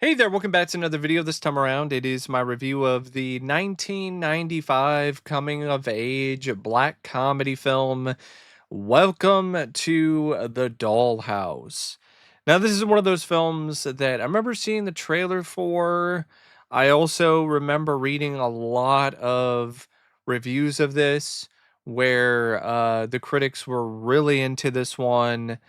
Hey there, welcome back to another video. This time around, it is my review of the 1995 coming of age black comedy film, Welcome to the Dollhouse. Now, this is one of those films that I remember seeing the trailer for. I also remember reading a lot of reviews of this where the critics were really into this one.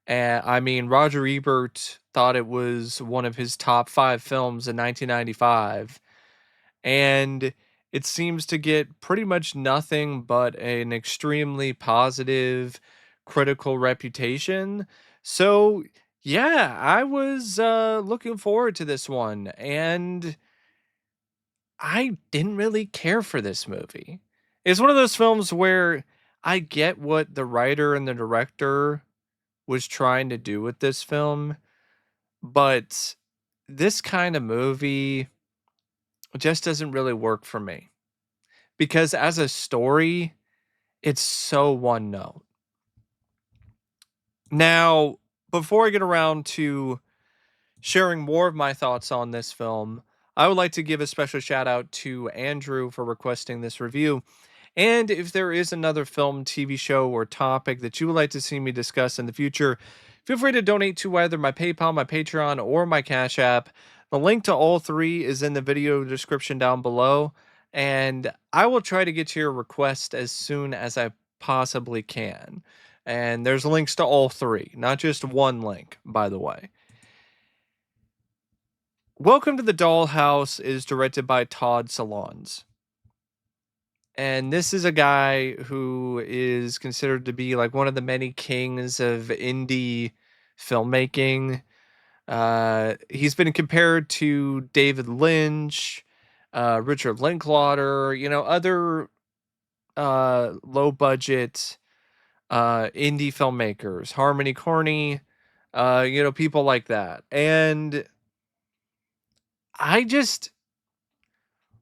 And I mean, Roger Ebert thought it was one of his top 5 films in 1995, and it seems to get pretty much nothing but an extremely positive critical reputation. So, yeah, I was looking forward to this one, and I didn't really care for this movie. It's one of those films where I get what the writer and the director was trying to do with this film, but this kind of movie just doesn't really work for me because as a story, it's so one note. Now, before I get around to sharing more of my thoughts on this film, I would like to give a special shout out to Andrew for requesting this review. And if there is another film, TV show, or topic that you would like to see me discuss in the future, feel free to donate to either my PayPal, my Patreon, or my Cash App. The link to all three is in the video description down below, and I will try to get to your request as soon as I possibly can. And there's links to all three, not just one link, by the way. Welcome to the Dollhouse is directed by Todd Solondz. And this is a guy who is considered to be like one of the many kings of indie filmmaking. He's been compared to David Lynch, Richard Linklater, other low budget indie filmmakers, Harmony Korine, people like that. And I just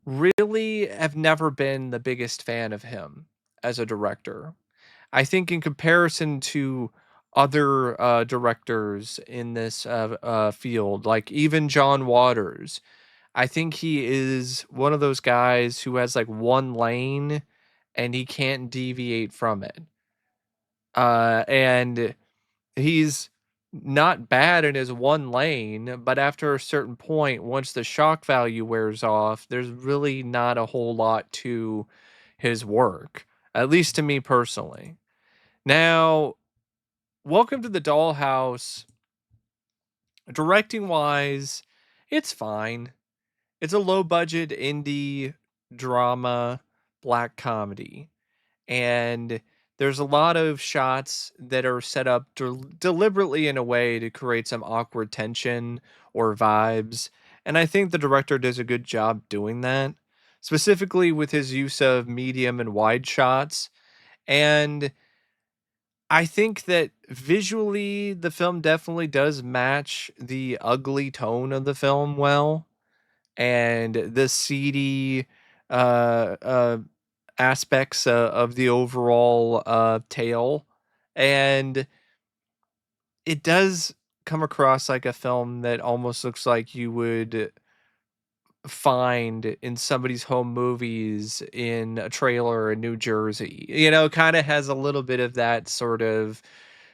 really have never been the biggest fan of him as a director. I think in comparison to other directors in this field, like even John Waters, I think he is one of those guys who has like one lane and he can't deviate from it. And he's not bad in his one lane, but after a certain point, once the shock value wears off, there's really not a whole lot to his work, at least to me personally. Now, Welcome to the Dollhouse, directing wise, it's fine. It's a low budget indie drama, black comedy. And there's a lot of shots that are set up deliberately in a way to create some awkward tension or vibes. And I think the director does a good job doing that, specifically with his use of medium and wide shots. And I think that visually, the film definitely does match the ugly tone of the film well, and the seedy uh, uh, aspects of the overall tale, and it does come across like a film that almost looks like you would find in somebody's home movies in a trailer in New Jersey. Kind of has a little bit of that sort of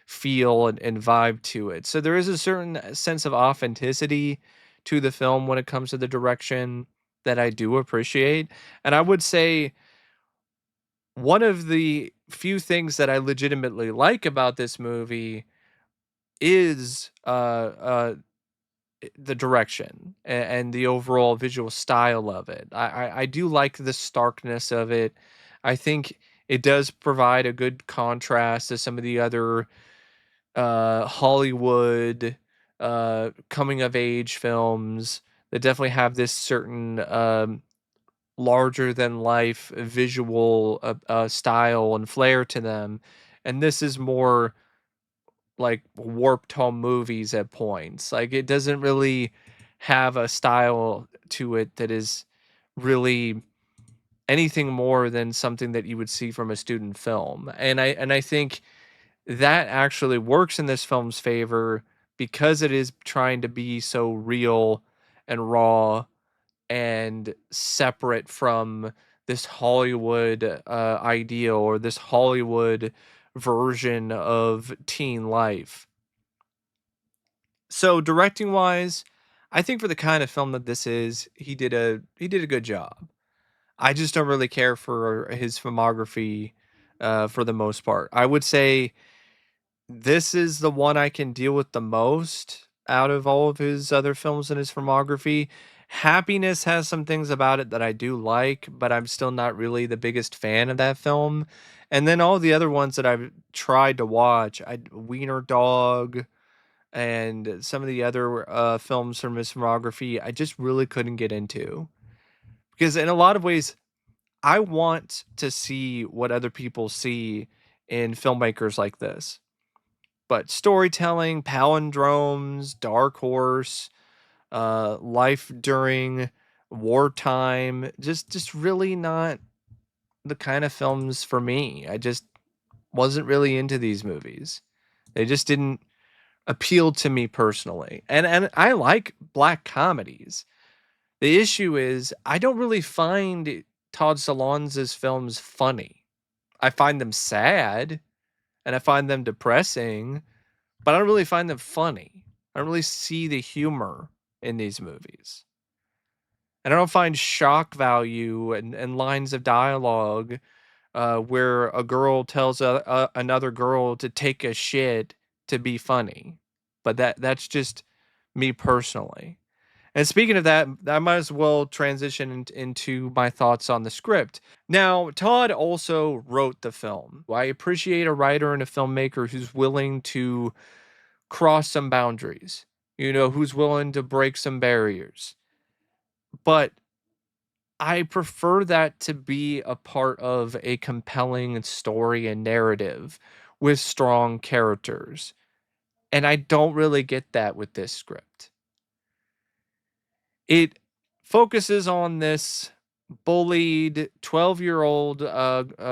feel and vibe to it. So there is a certain sense of authenticity to the film when it comes to the direction that I do appreciate. And I would say one of the few things that I legitimately like about this movie is the direction and the overall visual style of it. I do like the starkness of it. I think it does provide a good contrast to some of the other Hollywood coming of age films that definitely have this certain larger than life visual style and flair to them. And this is more like warped home movies at points. Like it doesn't really have a style to it that is really anything more than something that you would see from a student film. And I think that actually works in this film's favor because it is trying to be so real and raw and separate from this Hollywood ideal or this Hollywood version of teen life. So directing wise, I think for the kind of film that this is, he did a good job. I just don't really care for his filmography for the most part. I would say this is the one I can deal with the most out of all of his other films in his filmography. Happiness has some things about it that I do like, but I'm still not really the biggest fan of that film. And then all the other ones that I've tried to watch, Wiener Dog and some of the other films from his filmography, I just really couldn't get into. Because in a lot of ways, I want to see what other people see in filmmakers like this. But storytelling, palindromes, Dark Horse, life during wartime, just really not the kind of films for me. I just wasn't really into these movies. They just didn't appeal to me personally. And I like black comedies. The issue is I don't really find Todd Solondz's films funny. I find them sad and I find them depressing, but I don't really find them funny. I don't really see the humor in these movies. And I don't find shock value and lines of dialogue where a girl tells another girl to take a shit to be funny. But that's just me personally. And speaking of that, I might as well transition into my thoughts on the script. Now, Todd also wrote the film. I appreciate a writer and a filmmaker who's willing to cross some boundaries, who's willing to break some barriers. But I prefer that to be a part of a compelling story and narrative with strong characters. And I don't really get that with this script. It focuses on this bullied 12-year-old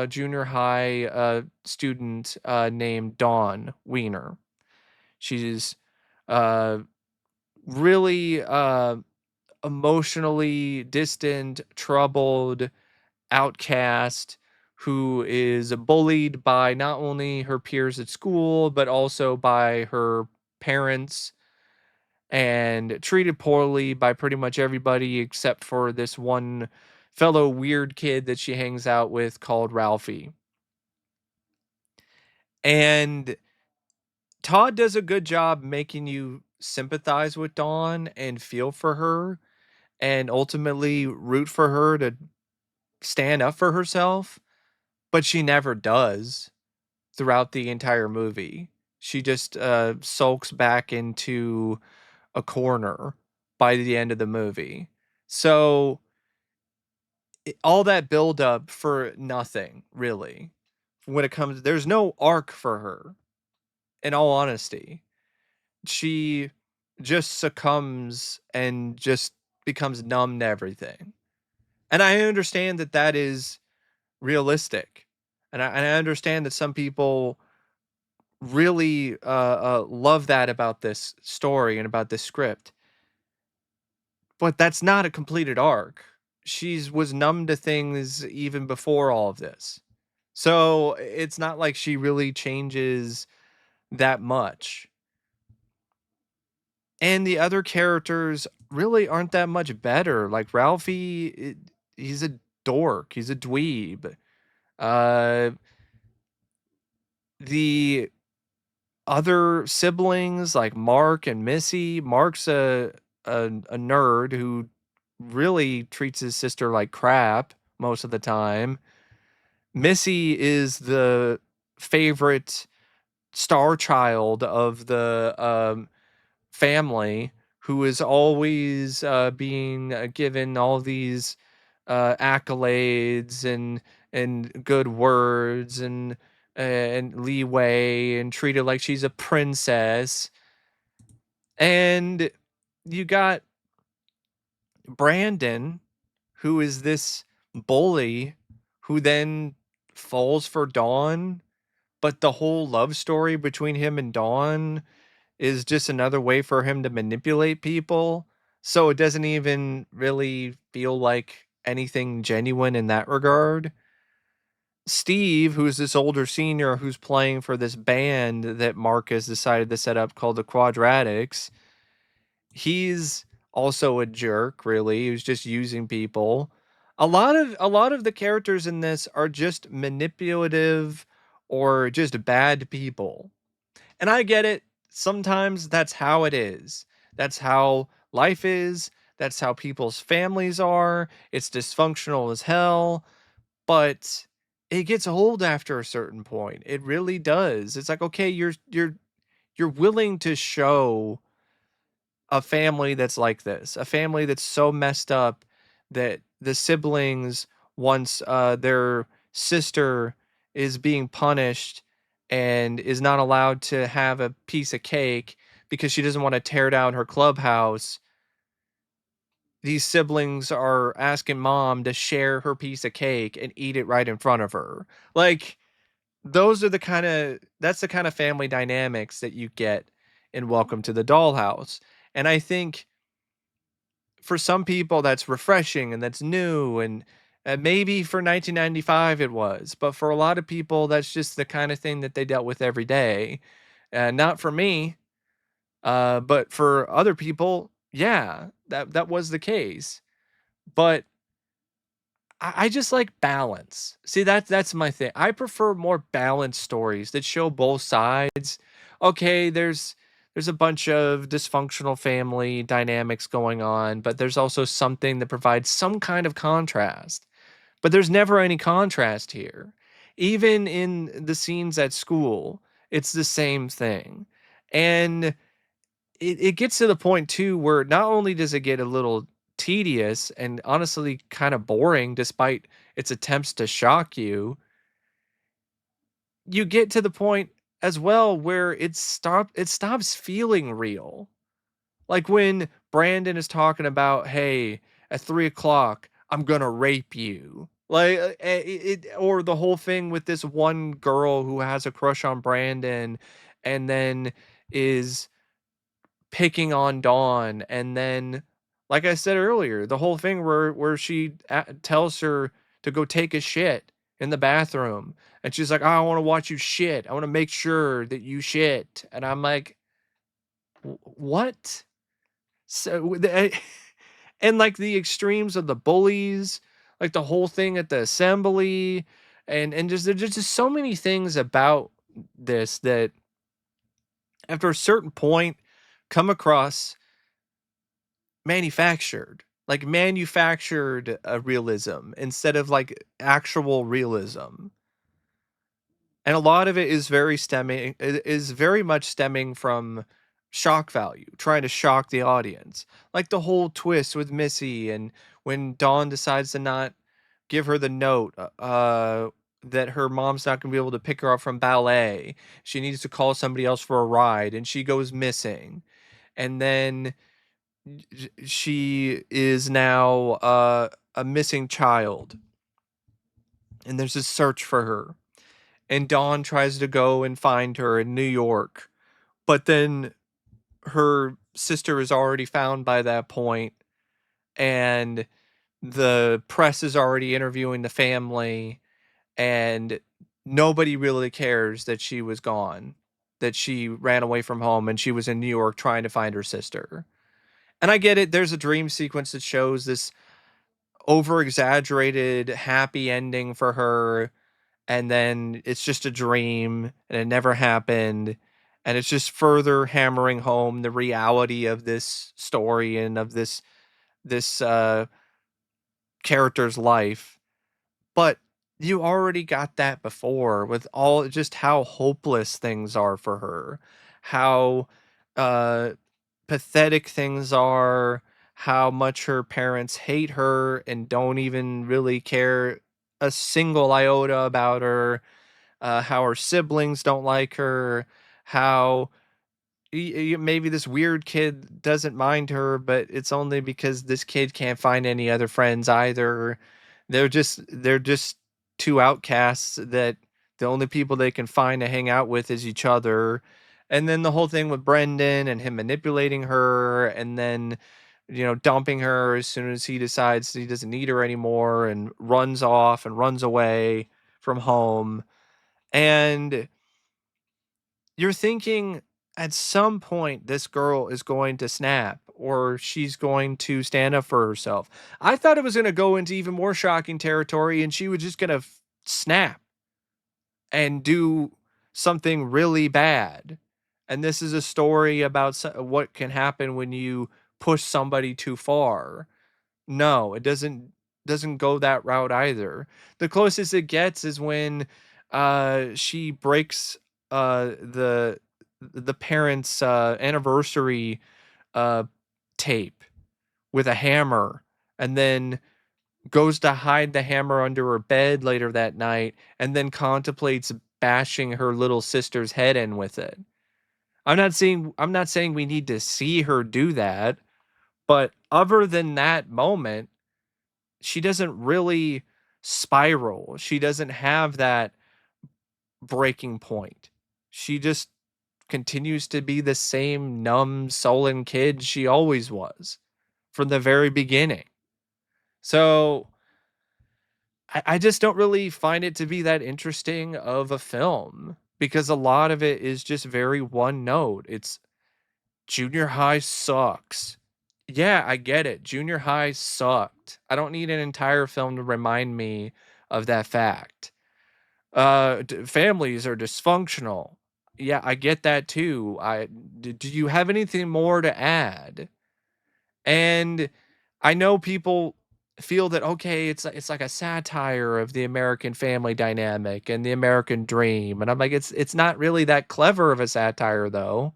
junior high student named Dawn Wiener. She's uh, really emotionally distant, troubled, outcast who is bullied by not only her peers at school, but also by her parents and treated poorly by pretty much everybody except for this one fellow weird kid that she hangs out with called Ralphie. And Todd does a good job making you sympathize with Dawn and feel for her and ultimately root for her to stand up for herself, but she never does throughout the entire movie. She just sulks back into a corner by the end of the movie. So all that build up for nothing, really. When it comes, there's no arc for her. In all honesty, she just succumbs and just becomes numb to everything. And I understand that that is realistic, and I understand that some people really love that about this story and about this script. But that's not a completed arc. She's was numb to things even before all of this. So it's not like she really changes that much. And the other characters really aren't that much better. Like Ralphie, he's a dork. He's a dweeb. Uh, the other siblings like Mark and Missy. Mark's a nerd who really treats his sister like crap most of the time. Missy is the favorite star child of the family who is always being given all these accolades and good words and leeway and treated like she's a princess. And you got Brandon, who is this bully who then falls for Dawn, but the whole love story between him and Dawn is just another way for him to manipulate people. So it doesn't even really feel like anything genuine in that regard. Steve, who's this older senior who's playing for this band that Marcus decided to set up called the Quadratics, he's also a jerk, really. He was just using people. A lot of the characters in this are just manipulative or just bad people. And I get it. Sometimes that's how it is. That's how life is. That's how people's families are. It's dysfunctional as hell, but it gets old after a certain point. It really does. It's like, okay, you're willing to show a family that's like this, a family that's so messed up that the siblings, once their sister is being punished and is not allowed to have a piece of cake because she doesn't want to tear down her clubhouse, these siblings are asking mom to share her piece of cake and eat it right in front of her. Like, that's the kind of family dynamics that you get in Welcome to the Dollhouse. And I think for some people that's refreshing and that's new, and maybe for 1995 it was, but for a lot of people that's just the kind of thing that they dealt with every day. Not for me, but for other people, yeah, that was the case. But I just like balance. See, that's my thing. I prefer more balanced stories that show both sides. Okay, there's a bunch of dysfunctional family dynamics going on, but there's also something that provides some kind of contrast. But there's never any contrast here. Even in the scenes at school, it's the same thing. And it gets to the point too where not only does it get a little tedious and honestly kind of boring despite its attempts to shock you, you get to the point as well where it stops feeling real. Like when Brandon is talking about, hey, at 3 o'clock, I'm gonna rape you. Like or the whole thing with this one girl who has a crush on Brandon and then is picking on Dawn, and then, like I said earlier, the whole thing where she tells her to go take a shit in the bathroom, and she's like, "Oh, I want to watch you shit. I want to make sure that you shit," and I'm like, What?" So and like the extremes of the bullies, like the whole thing at the assembly, and just there's just so many things about this that after a certain point come across manufactured realism instead of like actual realism. And a lot of it is very much stemming from shock value, trying to shock the audience. Like the whole twist with Missy, and when Dawn decides to not give her the note, that her mom's not going to be able to pick her up from ballet. She needs to call somebody else for a ride, and she goes missing. And then she is now a missing child, and there's a search for her. And Dawn tries to go and find her in New York, but then her sister is already found by that point, and the press is already interviewing the family, and nobody really cares that she was gone, that she ran away from home and she was in New York trying to find her sister. And I get it, there's a dream sequence that shows this over exaggerated happy ending for her, and then it's just a dream and it never happened, and it's just further hammering home the reality of this story and of this character's life. But you already got that before with all just how hopeless things are for her, how uh pathetic things are, how much her parents hate her and don't even really care a single iota about her, how her siblings don't like her, how maybe this weird kid doesn't mind her, but it's only because this kid can't find any other friends either. They're just two outcasts that the only people they can find to hang out with is each other. And then the whole thing with Brendan and him manipulating her, and then dumping her as soon as he decides he doesn't need her anymore, and runs off and runs away from home. And you're thinking at some point this girl is going to snap, or she's going to stand up for herself. I thought it was going to go into even more shocking territory and she was just going to snap and do something really bad. And this is a story about what can happen when you push somebody too far. No, it doesn't go that route either. The closest it gets is when she breaks the parents' anniversary uh tape with a hammer, and then goes to hide the hammer under her bed later that night, and then contemplates bashing her little sister's head in with it. I'm not saying we need to see her do that, but other than that moment, she doesn't really spiral. She doesn't have that breaking point. She just continues to be the same numb, sullen kid she always was from the very beginning. So I just don't really find it to be that interesting of a film, because a lot of it is just very one note. It's junior high sucks. Yeah, I get it. Junior high sucked. I don't need an entire film to remind me of that fact. Families are dysfunctional. Yeah, I get that too. Do you have anything more to add? And I know people feel that, okay, it's like a satire of the American family dynamic and the American dream, and I'm like, it's not really that clever of a satire though.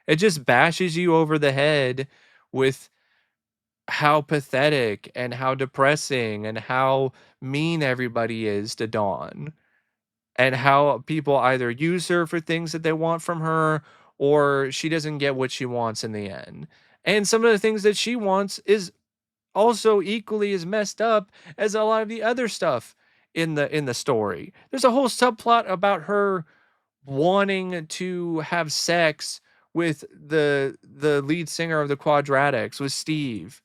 It just bashes you over the head with how pathetic and how depressing and how mean everybody is to Dawn, and how people either use her for things that they want from her, or she doesn't get what she wants in the end. And some of the things that she wants is also equally as messed up as a lot of the other stuff in the story. There's a whole subplot about her wanting to have sex with the lead singer of the Quadratics, with Steve,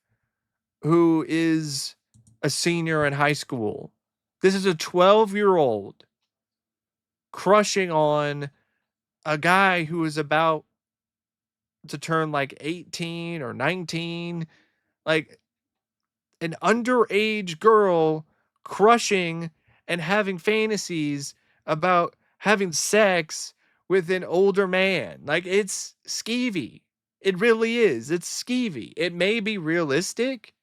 who is a senior in high school. This is a 12-year-old crushing on a guy who is about to turn like 18 or 19, like an underage girl crushing and having fantasies about having sex with an older man. Like, it's skeevy. It really is. It's skeevy. It may be realistic.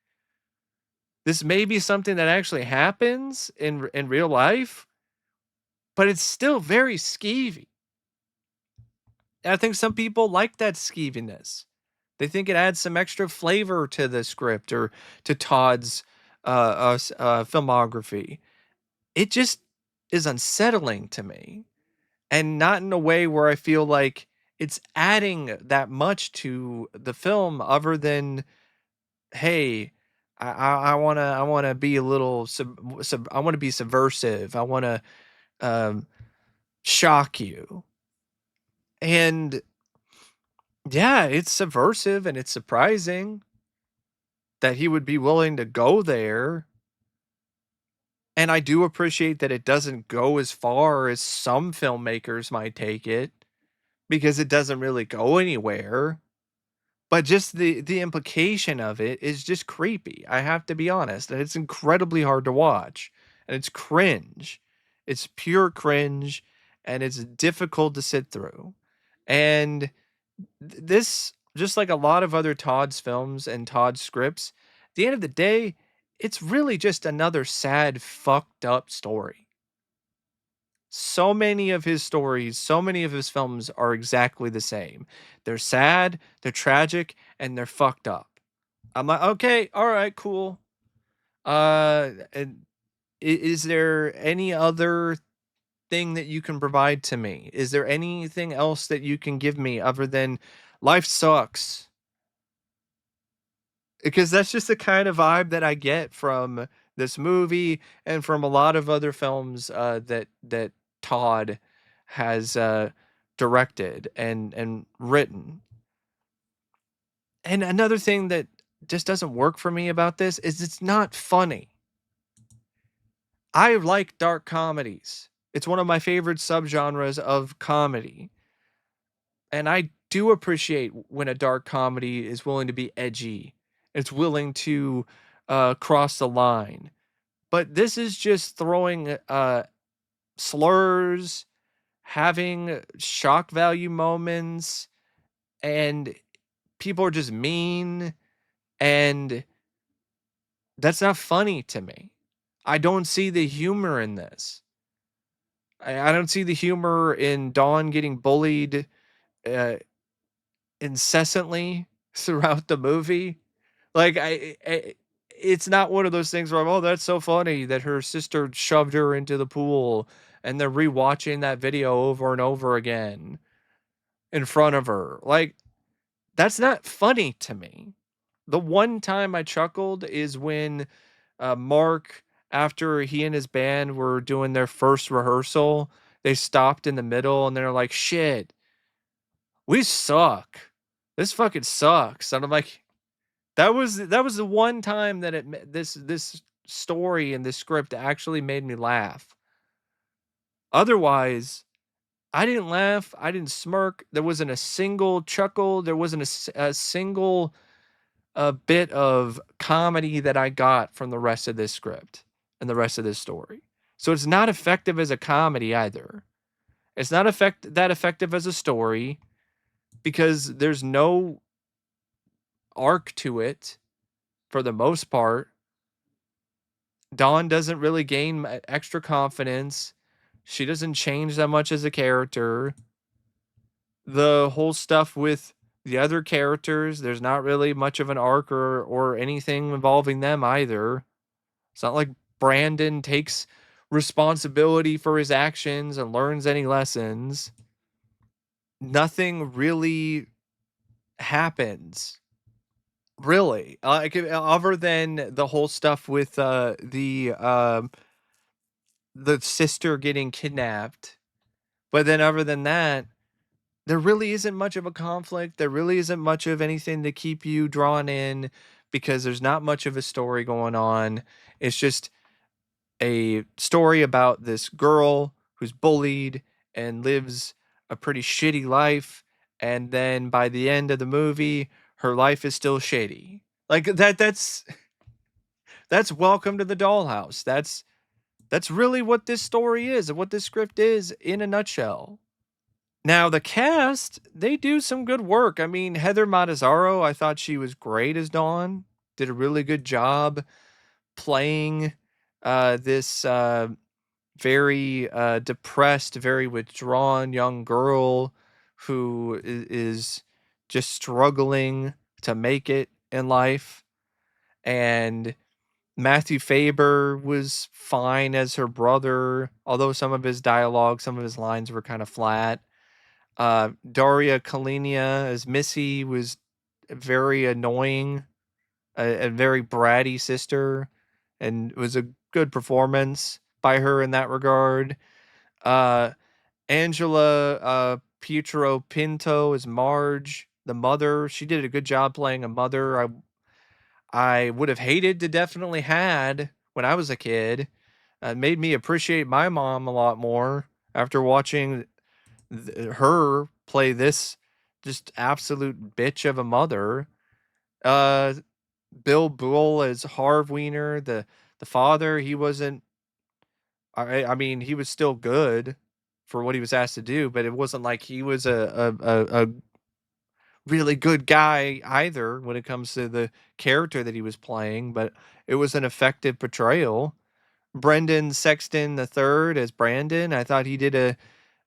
This may be something that actually happens in real life, but it's still very skeevy. And I think some people like that skeeviness. They think it adds some extra flavor to the script or to Todd's filmography. It just is unsettling to me, and not in a way where I feel like it's adding that much to the film, other than, hey, I wanna be a little I wanna be subversive. I wanna um, shock you. And yeah, it's subversive and it's surprising that he would be willing to go there. And I do appreciate that it doesn't go as far as some filmmakers might take it, because it doesn't really go anywhere. But just the implication of it is just creepy. I have to be honest, and it's incredibly hard to watch, and it's cringe. It's pure cringe, and it's difficult to sit through. And this, just like a lot of other Todd's films and Todd's scripts, at the end of the day, it's really just another sad, fucked up story. So many of his stories, so many of his films are exactly the same. They're sad, they're tragic, and they're fucked up. I'm like, okay, all right, cool. And is there any other thing that you can provide to me? Is there anything else that you can give me other than life sucks? Because that's just the kind of vibe that I get from this movie and from a lot of other films that Todd has directed and written. And another thing that just doesn't work for me about this is it's not funny. I like dark comedies. It's one of my favorite subgenres of comedy. And I do appreciate when a dark comedy is willing to be edgy. It's willing to cross the line. But this is just throwing slurs, having shock value moments, and people are just mean, and that's not funny to me. I don't see the humor in this. I don't see the humor in Dawn getting bullied uh, incessantly throughout the movie. Like it's not one of those things where oh, that's so funny that her sister shoved her into the pool, and they're rewatching that video over and over again in front of her. Like that's not funny to me. The one time I chuckled is when Mark, after he and his band were doing their first rehearsal, they stopped in the middle and they're like, "Shit, we suck. This fucking sucks." And I'm like, that was the one time that this story and this script actually made me laugh. Otherwise, I didn't laugh. I didn't smirk. There wasn't a single chuckle. There wasn't a single bit of comedy that I got from the rest of this script and the rest of this story. So it's not effective as a comedy either. It's not that effective as a story because there's no arc to it for the most part. Dawn doesn't really gain extra confidence. She doesn't change that much as a character. The whole stuff with the other characters, there's not really much of an arc or anything involving them either. It's not like Brandon takes responsibility for his actions and learns any lessons. Nothing really happens. Really, other than the whole stuff with the sister getting kidnapped. But then, other than that, there really isn't much of a conflict. There really isn't much of anything to keep you drawn in because there's not much of a story going on. It's just a story about this girl who's bullied and lives a pretty shitty life. And then by the end of the movie, her life is still shitty. Like that's welcome to the dollhouse. That's really what this story is and what this script is in a nutshell. Now the cast, they do some good work. I mean, Heather Matarazzo, I thought she was great as Dawn. Did a really good job playing this very depressed, very withdrawn young girl who is just struggling to make it in life. And Matthew Faber was fine as her brother, although some of his dialogue, some of his lines were kind of flat. Daria Kalinina as Missy was very annoying, a very bratty sister, and it was a good performance by her in that regard. Uh, Angela Pietropinto as Marge, the mother. She did a good job playing a mother. I would have hated to definitely had when I was a kid. It made me appreciate my mom a lot more after watching her play this just absolute bitch of a mother. Uh, Buell as Harv Wiener, the father. He wasn't. I mean, he was still good for what he was asked to do, but it wasn't like he was a really good guy either when it comes to the character that he was playing. But it was an effective portrayal. Brendan Sexton III as Brandon. I thought he did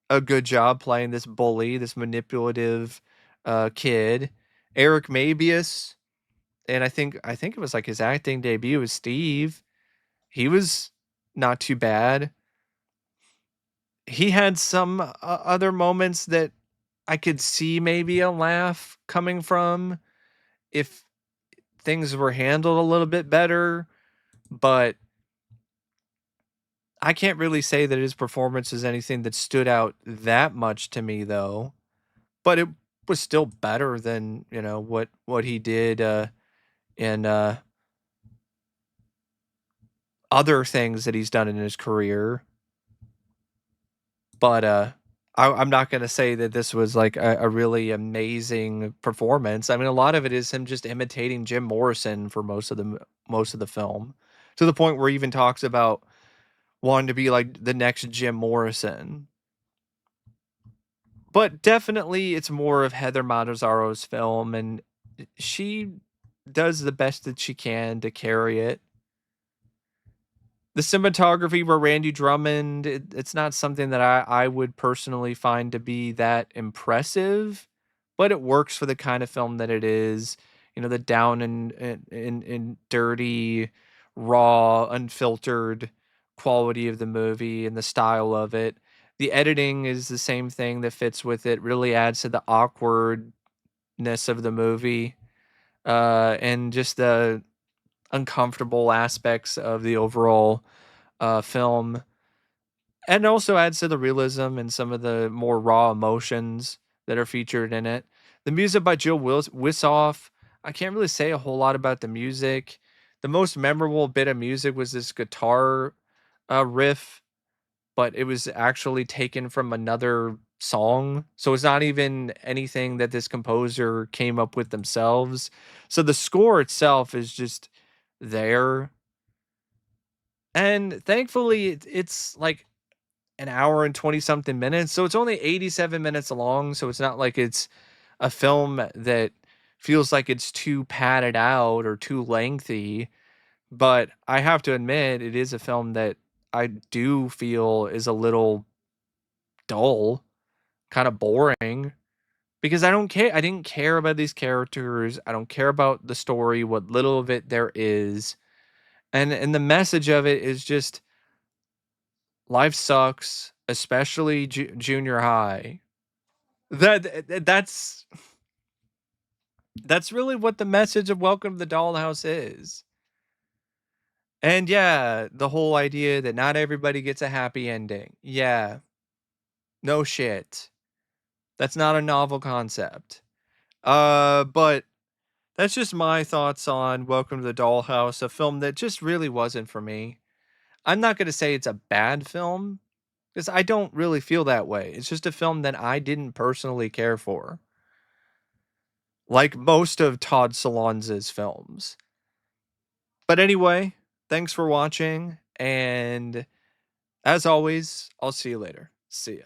a good job playing this bully, this manipulative kid. Eric Mabius, and I think it was like his acting debut was Steve. He was not too bad. He had some other moments that I could see maybe a laugh coming from if things were handled a little bit better, but I can't really say that his performance is anything that stood out that much to me though. But it was still better than, what he did in other things that he's done in his career. But I'm not gonna say that this was like a really amazing performance. I mean, a lot of it is him just imitating Jim Morrison for most of the film, to the point where he even talks about wanting to be like the next Jim Morrison. But definitely, it's more of Heather Matarazzo's film, and she does the best that she can to carry it. The cinematography where Randy Drummond, it's not something that I would personally find to be that impressive, but it works for the kind of film that it is. You know, the down and dirty, raw, unfiltered quality of the movie and the style of it. The editing is the same thing that fits with it, really adds to the awkwardness of the movie, and just the uncomfortable aspects of the overall film, and also adds to the realism and some of the more raw emotions that are featured in it. The music by Jill Wissoff. I can't really say a whole lot about the music. The most memorable bit of music was this guitar riff, but it was actually taken from another song. So it's not even anything that this composer came up with themselves. So the score itself is just there. And thankfully, it's like an hour and 20 something minutes. So it's only 87 minutes long. So it's not like it's a film that feels like it's too padded out or too lengthy. But I have to admit, it is a film that I do feel is a little dull, kind of boring, because I don't care. I didn't care about these characters. I don't care about the story, what little of it there is. And the message of it is just life sucks, especially junior high. That's really what the message of Welcome to the Dollhouse is. And yeah, the whole idea that not everybody gets a happy ending. Yeah, no shit. That's not a novel concept. But that's just my thoughts on Welcome to the Dollhouse, a film that just really wasn't for me. I'm not going to say it's a bad film because I don't really feel that way. It's just a film that I didn't personally care for, like most of Todd Solondz's films. But anyway, thanks for watching, and as always, I'll see you later. See ya.